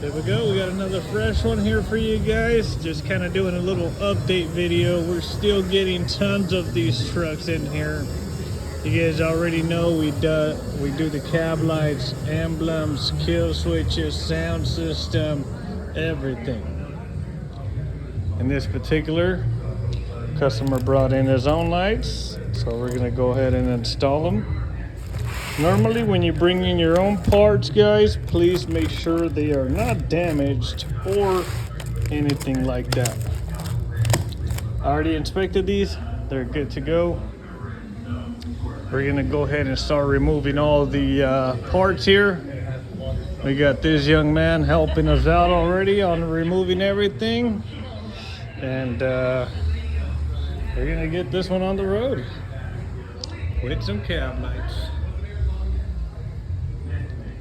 There we go, we got another fresh one here for you guys. Just kind of doing a little update video. We're still getting tons of these trucks in here. You guys already know we do the cab lights, emblems, kill switches, sound system, everything. In this particular, customer brought in his own lights, so we're gonna go ahead and install them. Normally when you bring in your own parts, guys, please make sure they are not damaged or anything like that. I already inspected these, they're good to go. We're gonna go ahead and start removing all the parts here. We got this young man helping us out already on removing everything. And we're gonna get this one on the road with some cab lights.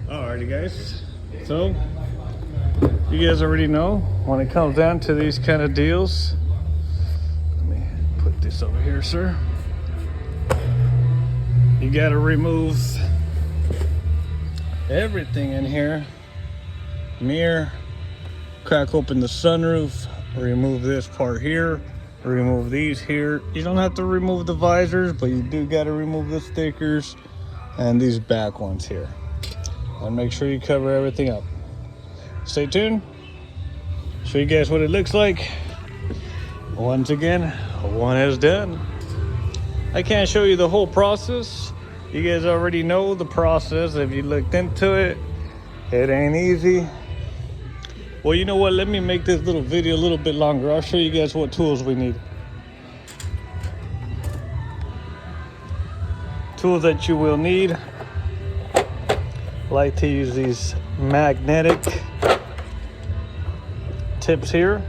Alrighty guys, so you guys already know when it comes down to these kind of deals, let me put this over here, sir. You gotta remove everything in here. Mirror, crack open the sunroof, remove this part here, remove these here. You don't have to remove the visors, but you do gotta remove the stickers and these back ones here. And make sure you cover everything up. Stay tuned. Show you guys what it looks like. Once again, one is done. I can't show you the whole process. You guys already know the process. If you looked into it, it ain't easy. Well, you know what? Let me make this little video a little bit longer. I'll show you guys what tools we need. Tools that you will need. Like to use these magnetic tips here.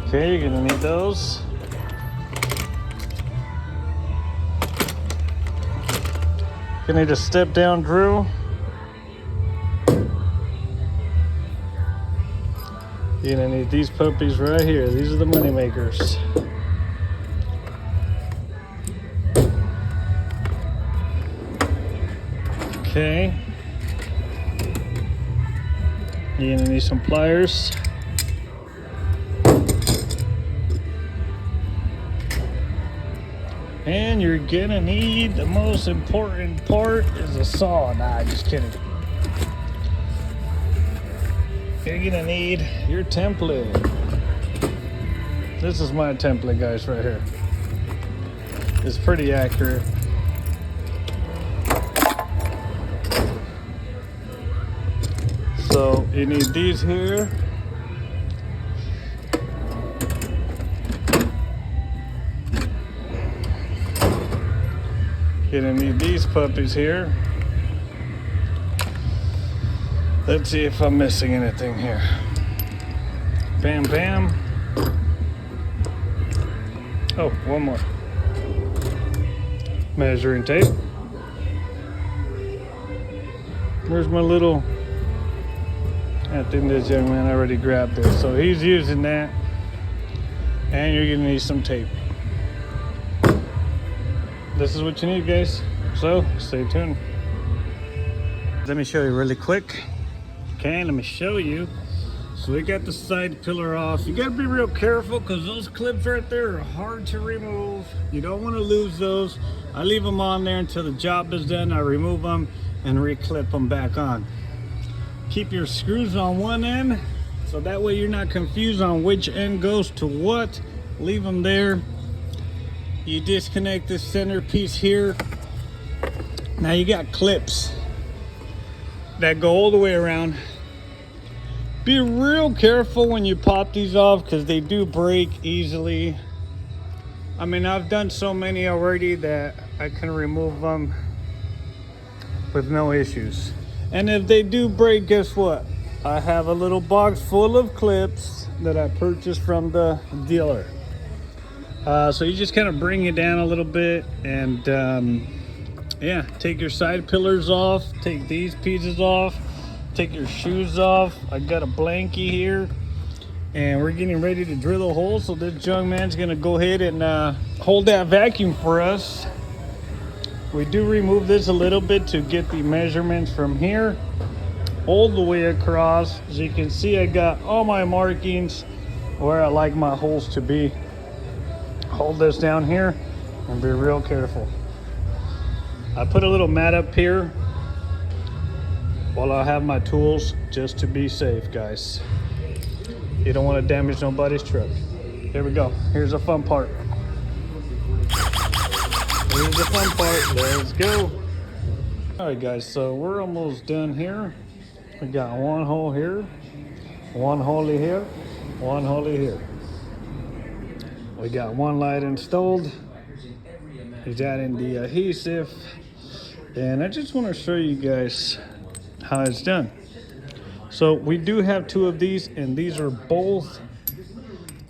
Okay, you're gonna need those. You're gonna need a step down drill. You're gonna need these puppies right here. These are the money makers. Okay. You're gonna need some pliers. And you're gonna need, the most important part is a saw. Nah, just kidding. You're gonna need your template. This is my template, guys, right here. It's pretty accurate. So you need these here. You're gonna need these puppies here. Let's see if I'm missing anything here. Bam, bam. Oh, one more. Measuring tape. Where's my little... I think this young man already grabbed this. So he's using that. And you're gonna need some tape. This is what you need, guys. So, stay tuned. Let me show you really quick. Okay, let me show you. So we got the side pillar off. You gotta be real careful because those clips right there are hard to remove. You don't want to lose those. I leave them on there until the job is done. I remove them and re-clip them back on. Keep your screws on one end so that way you're not confused on which end goes to what. Leave them there. You disconnect this center piece here. Now you got clips that go all the way around. Be real careful when you pop these off because they do break easily. I mean, I've done so many already that I can remove them with no issues. And if they do break, guess what? I have a little box full of clips that I purchased from the dealer. So you just kind of bring it down a little bit and yeah, take your side pillars off, take these pieces off, take your shoes off. I got a blankie here. and we're getting ready to drill a hole. So this young man's gonna go ahead and hold that vacuum for us. We do remove this a little bit to get the measurements from here all the way across. As you can see, I got all my markings where I like my holes to be. Hold this down here and be real careful. I put a little mat up here while I have my tools, just to be safe, guys. You don't want to damage nobody's truck. Here we go. Here's the fun part. Here's the fun part. Let's go. All right, guys, so we're almost done here. We got one hole here, one hole here, one hole here. We got one light installed. He's adding the adhesive. And I just want to show you guys how it's done. So we do have two of these, and these are both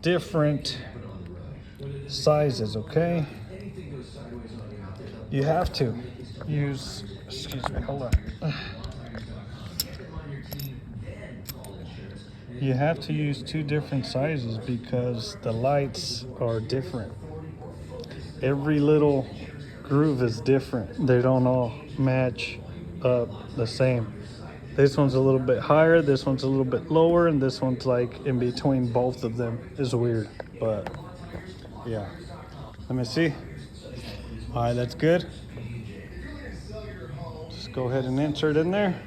different sizes, okay? You have to use, excuse me, hold on. You have to use two different sizes because the lights are different. Every little groove is different. They don't all match up the same. This one's a little bit higher, this one's a little bit lower, and this one's like in between both of them. It's weird, but yeah. Let me see. All right, that's good. Just go ahead and insert in there.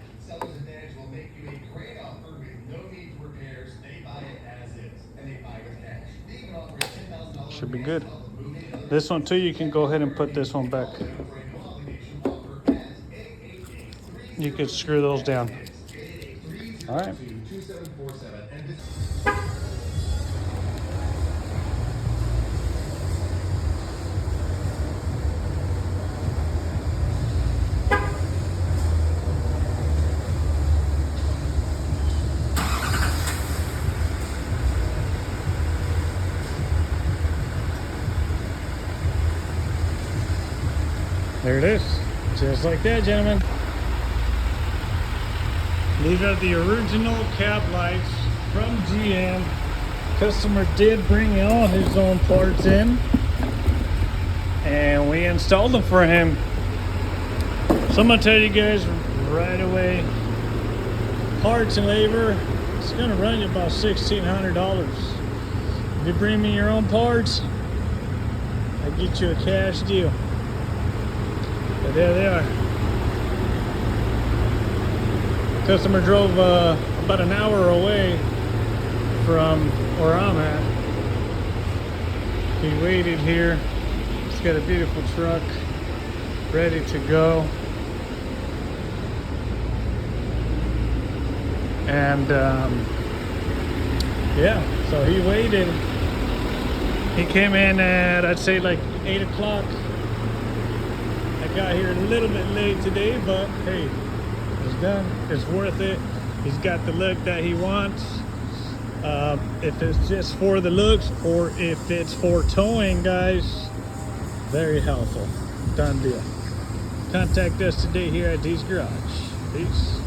Should be good. This one too, you can go ahead and put this one back. You could screw those down. All right. There it is, just like that, gentlemen. These are the original cab lights from GM. Customer did bring all his own parts in, and we installed them for him. So I'm gonna tell you guys right away, parts and labor, it's gonna run you about $1,600. If you bring me your own parts, I get you a cash deal. But there they are. Customer drove about an hour away from where I'm at. He waited here. He's got a beautiful truck ready to go. And yeah, so he waited. He came in at, I'd say, like 8 o'clock. I got here a little bit late today, but hey, it's done. It's worth it. He's got the look that he wants. If it's just for the looks or if it's for towing, guys, very helpful. Done deal. Contact us today here at D's Garage. Peace.